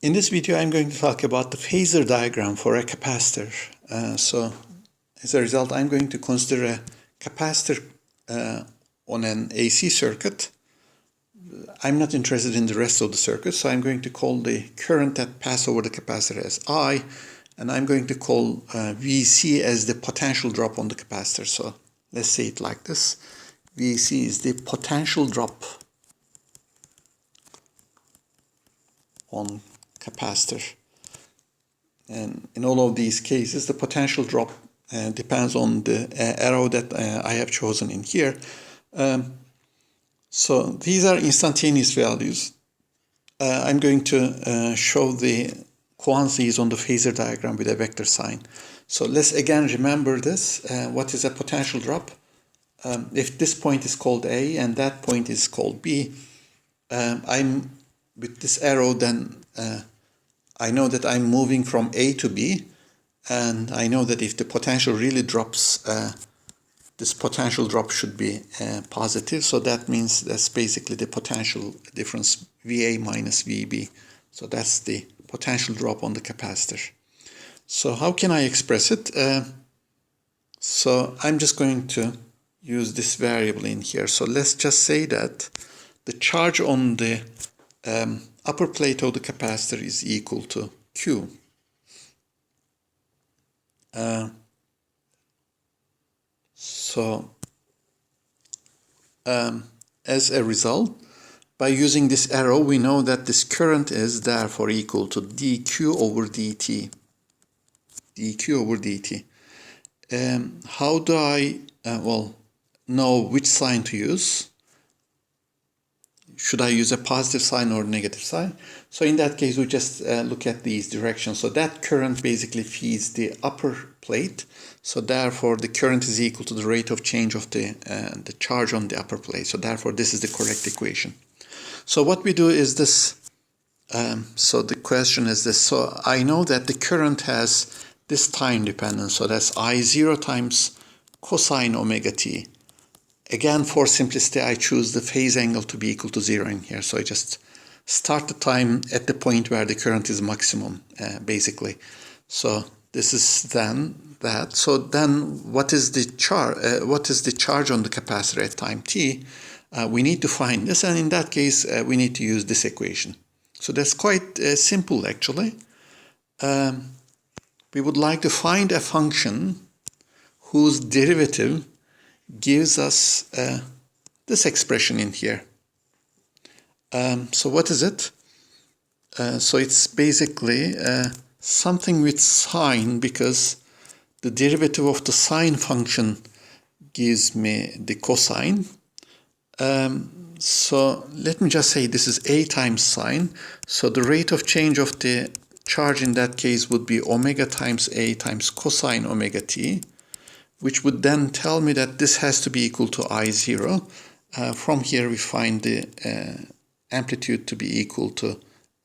In this video, I'm going to talk about the phasor diagram for a capacitor. So as a result, I'm going to consider a capacitor on an AC circuit. I'm not interested in the rest of the circuit, so I'm going to call the current that passes over the capacitor as I, and I'm going to call VC as the potential drop on the capacitor. So let's say it like this. VC is the potential drop on capacitor, and in all of these cases the potential drop depends on the arrow that I have chosen in here. So these are instantaneous values. I'm going to show the quantities on the phasor diagram with a vector sign. So let's again remember this. What is a potential drop? If this point is called A and that point is called B, I'm with this arrow, then I know that I'm moving from A to B, and I know that if the potential really drops, this potential drop should be positive. So that means that's basically the potential difference, VA minus VB. So that's the potential drop on the capacitor. So how can I express it? So I'm just going to use this variable in here. So let's just say that the charge on the upper plate of the capacitor is equal to Q. As a result, by using this arrow, we know that this current is therefore equal to dQ over dt. dQ over dt. How do I know which sign to use? Should I use a positive sign or negative sign? So in that case, we just look at these directions. So that current basically feeds the upper plate. So therefore, the current is equal to the rate of change of the charge on the upper plate. So therefore, this is the correct equation. So what we do is this. So the question is this. So I know that the current has this time dependence. So that's I0 times cosine omega t. Again, for simplicity, I choose the phase angle to be equal to 0 in here. So I just start the time at the point where the current is maximum, basically. So this is then that. So then what is the charge on the capacitor at time t? We need to find this, and in that case, we need to use this equation. So that's quite simple, actually. We would like to find a function whose derivative gives us this expression in here. So what is it? So it's basically something with sine, because the derivative of the sine function gives me the cosine. So let me just say this is A times sine. So the rate of change of the charge in that case would be omega times A times cosine omega t, which would then tell me that this has to be equal to I0. From here we find the amplitude to be equal to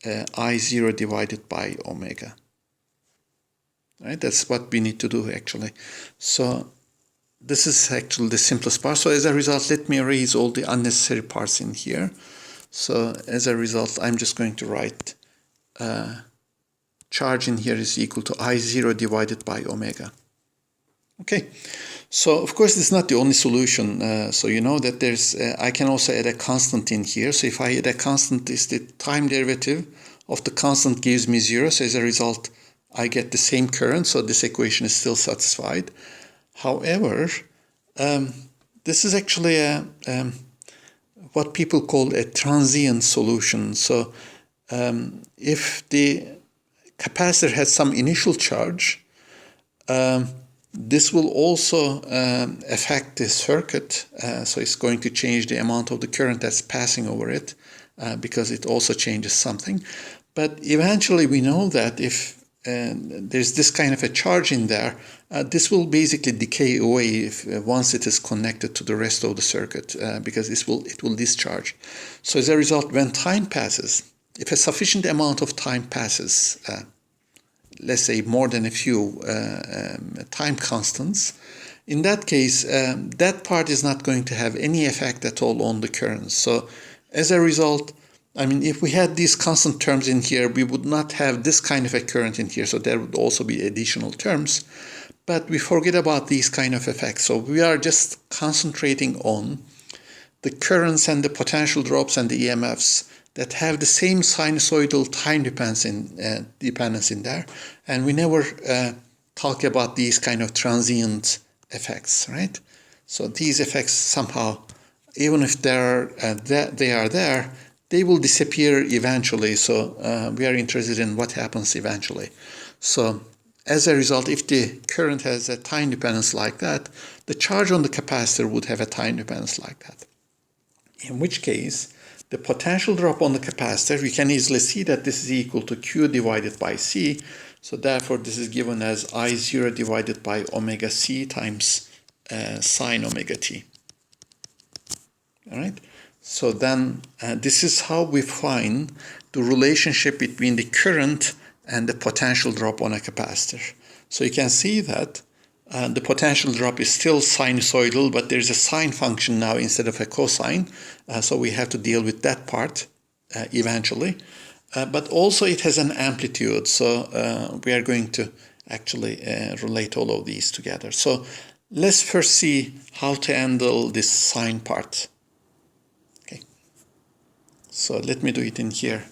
I0 divided by omega. Right? That's what we need to do actually. So this is actually the simplest part. So as a result, let me erase all the unnecessary parts in here. So as a result, I'm just going to write charge in here is equal to I0 divided by omega. Okay, so of course this is not the only solution. So you know that there's, I can also add a constant in here. So if I add a constant, is the time derivative of the constant gives me 0. So as a result, I get the same current. So this equation is still satisfied. However, this is actually what people call a transient solution. So if the capacitor has some initial charge, this will also affect the circuit, so it's going to change the amount of the current that's passing over it, because it also changes something. But eventually we know that if there's this kind of a charge in there, this will basically decay away once it is connected to the rest of the circuit, because it will discharge. So as a result, when time passes, if a sufficient amount of time passes, let's say more than a few time constants, in that case, that part is not going to have any effect at all on the current. So as a result, I mean, if we had these constant terms in here, we would not have this kind of a current in here. So there would also be additional terms. But we forget about these kind of effects. So we are just concentrating on the currents and the potential drops and the EMFs that have the same sinusoidal time dependence in there. And we never talk about these kind of transient effects, right? So these effects somehow, even if they are there, they will disappear eventually. So we are interested in what happens eventually. So as a result, if the current has a time dependence like that, the charge on the capacitor would have a time dependence like that. In which case, the potential drop on the capacitor, we can easily see that this is equal to Q divided by C. So therefore, this is given as I0 divided by omega C times sine omega t. All right. So then this is how we find the relationship between the current and the potential drop on a capacitor. So you can see that the potential drop is still sinusoidal, but there's a sine function now instead of a cosine. So we have to deal with that part eventually. But also it has an amplitude. So we are going to actually relate all of these together. So let's first see how to handle this sine part. Okay. So let me do it in here.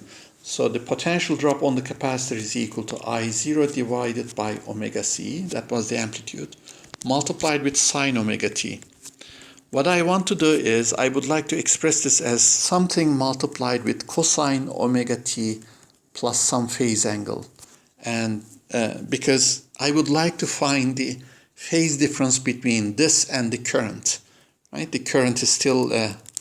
So the potential drop on the capacitor is equal to I0 divided by omega c, that was the amplitude, multiplied with sine omega t. What I want to do is I would like to express this as something multiplied with cosine omega t plus some phase angle. And because I would like to find the phase difference between this and the current, right? The current is still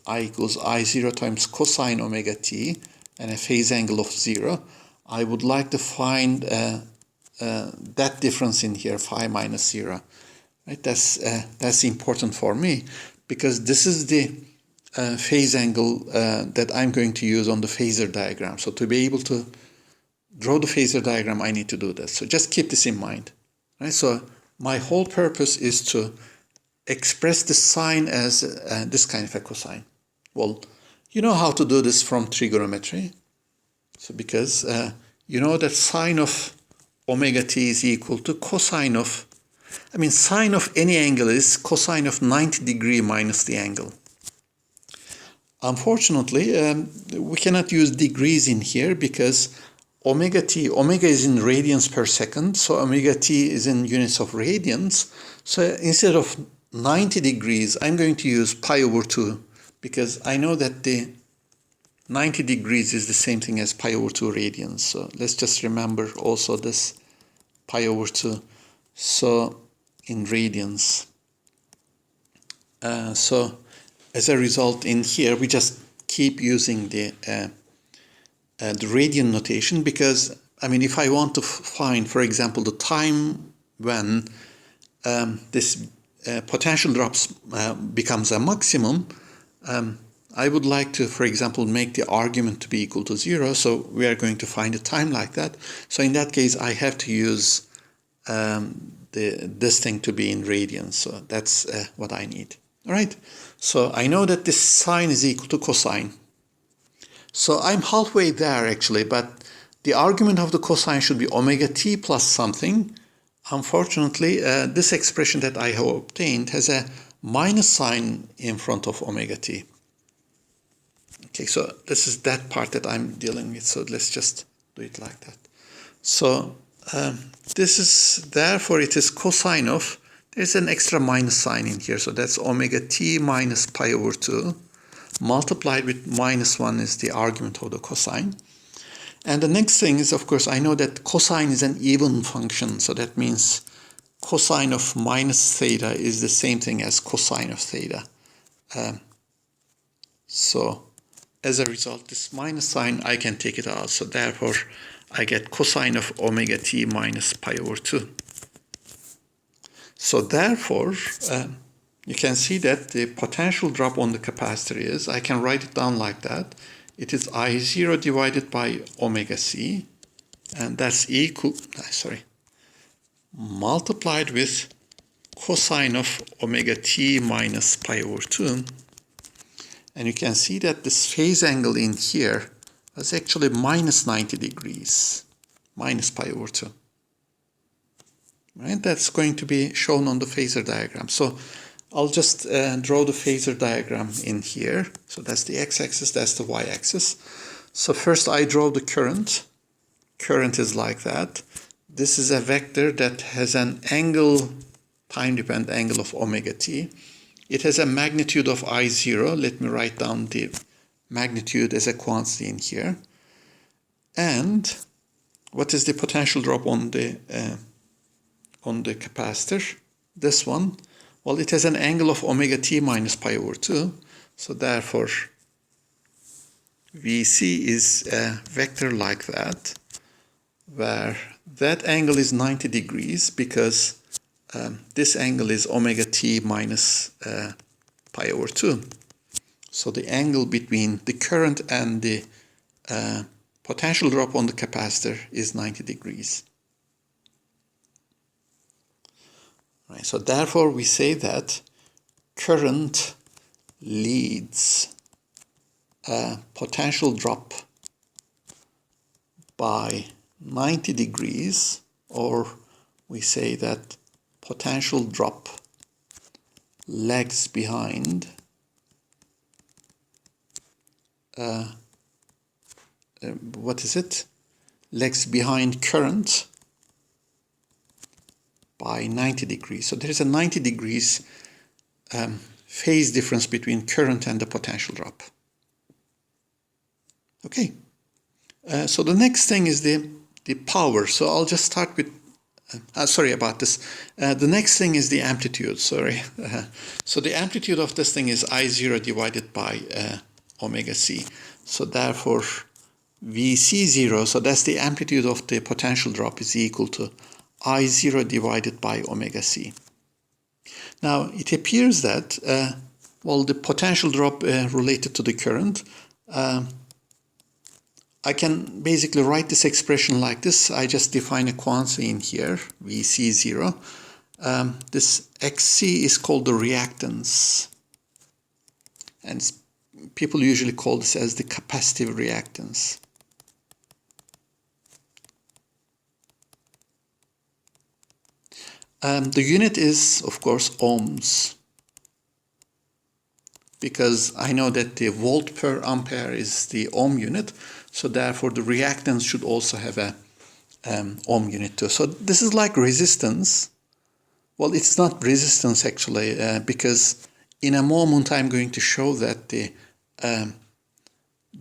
I equals I0 times cosine omega t, and a phase angle of 0. I would like to find that difference in here, phi minus 0. Right? That's important for me because this is the phase angle that I'm going to use on the phasor diagram. So to be able to draw the phasor diagram, I need to do this. So just keep this in mind. Right? So my whole purpose is to express the sine as this kind of a cosine. Well, you know how to do this from trigonometry. So because you know that sine of omega t is equal to cosine of, sine of any angle is cosine of 90 degree minus the angle. Unfortunately, we cannot use degrees in here because omega is in radians per second. So omega t is in units of radians. So instead of 90 degrees, I'm going to use pi over 2 because I know that the 90 degrees is the same thing as pi over 2 radians. So let's just remember also this pi over 2. So in radians. So as a result in here, we just keep using the radian notation because, if I want to find, for example, the time when this potential drops becomes a maximum, I would like to, for example, make the argument to be equal to 0. So we are going to find a time like that. So in that case, I have to use this thing to be in radians. So that's what I need. All right. So I know that this sine is equal to cosine. So I'm halfway there actually, but the argument of the cosine should be omega t plus something. Unfortunately, this expression that I have obtained has a minus sign in front of omega t. Okay, so this is that part that I'm dealing with. So let's just do it like that. So this is, therefore it is cosine of, there's an extra minus sign in here. So that's omega t minus pi over 2 multiplied with minus 1 is the argument of the cosine. And the next thing is, of course, I know that cosine is an even function. So that means cosine of minus theta is the same thing as cosine of theta. So as a result, this minus sign, I can take it out. So therefore, I get cosine of omega t minus pi over 2. So therefore, you can see that the potential drop on the capacitor is, I can write it down like that. It is I0 divided by omega c, and that's equal, multiplied with cosine of omega t minus pi over 2. And you can see that this phase angle in here was actually minus 90 degrees, minus pi over 2. Right? That's going to be shown on the phasor diagram. So I'll just draw the phasor diagram in here. So that's the x-axis, that's the y-axis. So first I draw the current. Current is like that. This is a vector that has an angle, time-dependent angle of omega t. It has a magnitude of I0. Let me write down the magnitude as a quantity in here. And what is the potential drop on the capacitor? This one. Well, it has an angle of omega t minus pi over 2. So therefore, VC is a vector like that, where that angle is 90 degrees because this angle is omega t minus pi over 2. So the angle between the current and the potential drop on the capacitor is 90 degrees. Right, so therefore we say that current leads a potential drop by 90 degrees, or we say that potential drop lags behind lags behind current by 90 degrees. So there is a 90 degrees phase difference between current and the potential drop. Okay, so the next thing is the power. So I'll just start with, sorry about this. The next thing is the amplitude, sorry. So the amplitude of this thing is I0 divided by omega c. So therefore, Vc0, so that's the amplitude of the potential drop, is equal to I0 divided by omega c. Now, it appears that, well, the potential drop related to the current, I can basically write this expression like this. I just define a quantity in here, Vc0. This Xc is called the reactance. And people usually call this as the capacitive reactance. The unit is, of course, ohms, because I know that the volt per ampere is the ohm unit, so therefore the reactance should also have a ohm unit too. So this is like resistance. Well, it's not resistance actually, because in a moment I'm going to show that the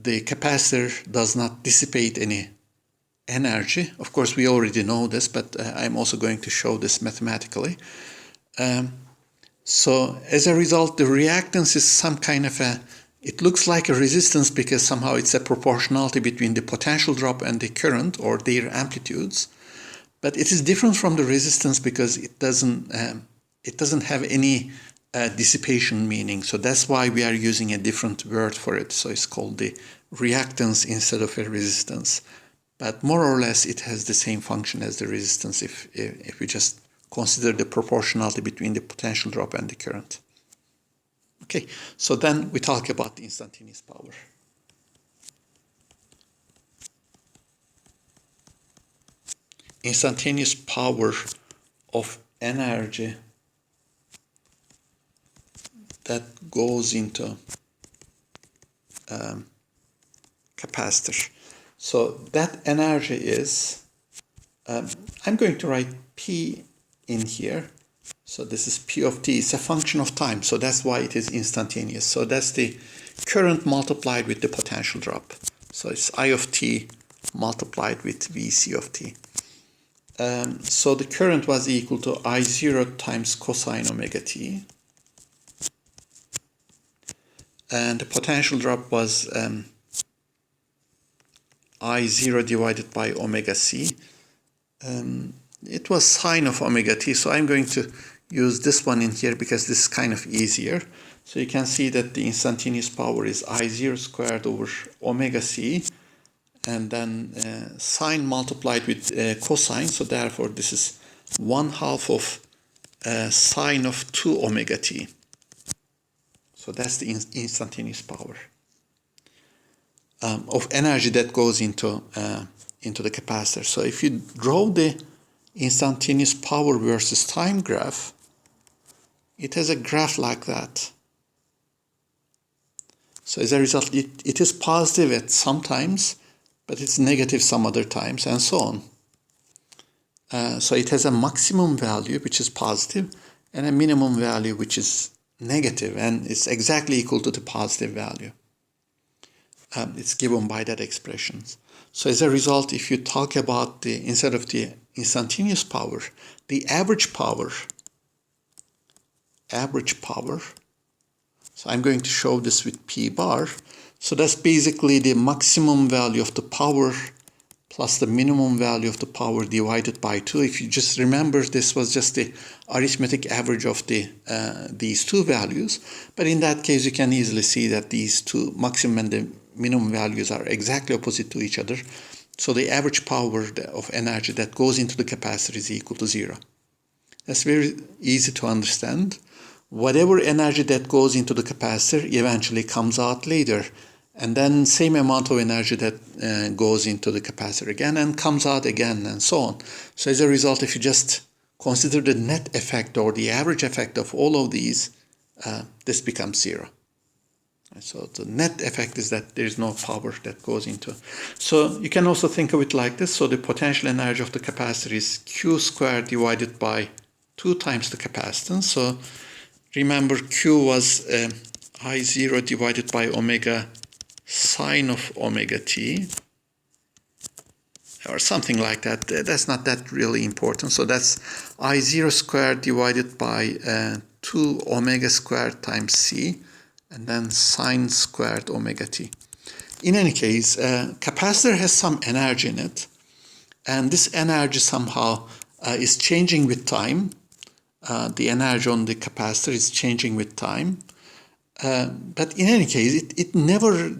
capacitor does not dissipate any energy. Of course, we already know this, but I'm also going to show this mathematically. So as a result, the reactance is some kind of it looks like a resistance because somehow it's a proportionality between the potential drop and the current, or their amplitudes. But it is different from the resistance because it doesn't have any dissipation meaning. So that's why we are using a different word for it. So it's called the reactance instead of a resistance. But more or less, it has the same function as the resistance if we just consider the proportionality between the potential drop and the current. Okay, so then we talk about the instantaneous power. Instantaneous power of energy that goes into capacitor. So that energy is, I'm going to write P in here. So this is P of t. It's a function of time. So that's why it is instantaneous. So that's the current multiplied with the potential drop. So it's I of t multiplied with Vc of t. So the current was equal to I0 times cosine omega t. And the potential drop was I0 divided by omega c. It was sine of omega t, so I'm going to use this one in here because this is kind of easier. So you can see that the instantaneous power is I0 squared over omega c, and then sine multiplied with cosine, so therefore this is 1/2 of sine of 2 omega t. So that's the instantaneous power. of energy that goes into the capacitor. So if you draw the instantaneous power versus time graph, it has a graph like that. So as a result, it is positive at some times, but it's negative some other times, and so on. So it has a maximum value, which is positive, and a minimum value, which is negative, and it's exactly equal to the positive value. It's given by that expression. So as a result, if you talk about instead of the instantaneous power, the average power, so I'm going to show this with P bar. So that's basically the maximum value of the power plus the minimum value of the power divided by 2. If you just remember, this was just the arithmetic average of these two values. But in that case, you can easily see that these two maximum and the minimum values are exactly opposite to each other. So the average power of energy that goes into the capacitor is equal to 0. That's very easy to understand. Whatever energy that goes into the capacitor eventually comes out later. And then same amount of energy that goes into the capacitor again and comes out again, and so on. So as a result, if you just consider the net effect or the average effect of all of these, this becomes 0. So the net effect is that there is no power that goes into. So you can also think of it like this. So the potential energy of the capacitor is Q squared divided by 2 times the capacitance. So remember, Q was I0 divided by omega sine of omega t, or something like that. That's not that really important. So that's I0 squared divided by 2 omega squared times c, and then sine squared omega t. In any case, capacitor has some energy in it, and this energy somehow is changing with time. The energy on the capacitor is changing with time. But in any case, it never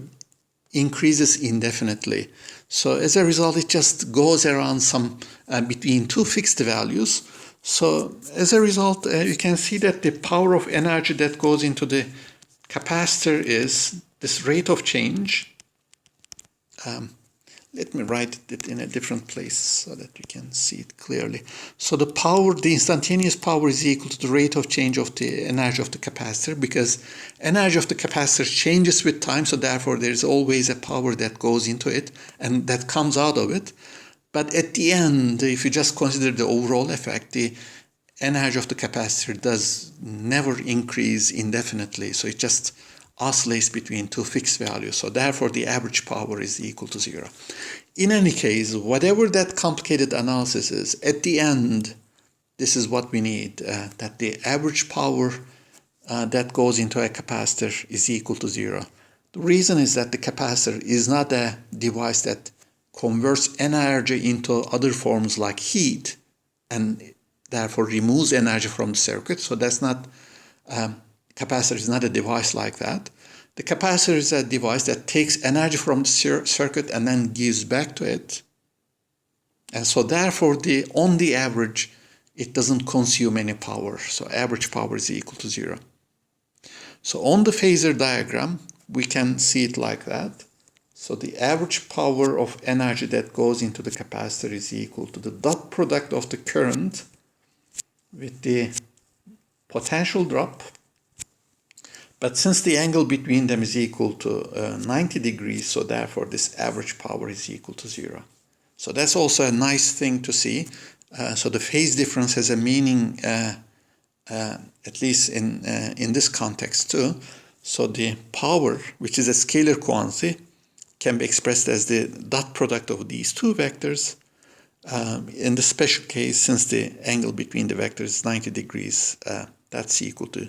increases indefinitely. So as a result, it just goes around some between two fixed values. So as a result, you can see that the power of energy that goes into the capacitor is this rate of change. Let me write it in a different place so that you can see it clearly. So the instantaneous power is equal to the rate of change of the energy of the capacitor, because energy of the capacitor changes with time, so therefore there is always a power that goes into it and that comes out of it. But at the end, if you just consider the overall effect, the energy of the capacitor does never increase indefinitely, so it just oscillates between two fixed values. So therefore the average power is equal to 0. In any case, whatever that complicated analysis is, at the end, this is what we need, that the average power that goes into a capacitor is equal to 0. The reason is that the capacitor is not a device that converts energy into other forms like heat and therefore removes energy from the circuit. So that's not capacitor is not a device like that. The capacitor is a device that takes energy from the circuit and then gives back to it. And so therefore, on the average, it doesn't consume any power. So average power is equal to 0. So on the Phasor diagram, we can see it like that. So the average power of energy that goes into the capacitor is equal to the dot product of the current with the potential drop. But since the angle between them is equal to 90 degrees, so therefore this average power is equal to 0. So that's also a nice thing to see. So the phase difference has a meaning, at least in this context too. So the power, which is a scalar quantity, can be expressed as the dot product of these two vectors. In the special case, since the angle between the vectors is 90 degrees, that's equal to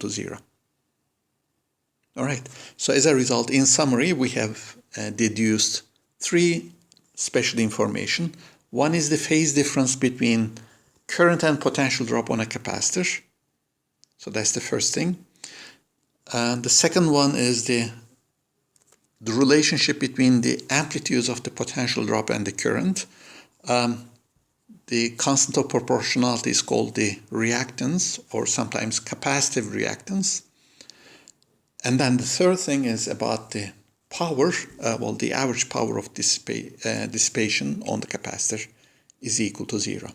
0. All right, so as a result, in summary, we have deduced 3 special information. One is the phase difference between current and potential drop on a capacitor. So that's the first thing. The second one is the relationship between the amplitudes of the potential drop and the current. The constant of proportionality is called the reactance, or sometimes capacitive reactance. And then the third thing is about the power, the average power of dissipation on the capacitor is equal to 0.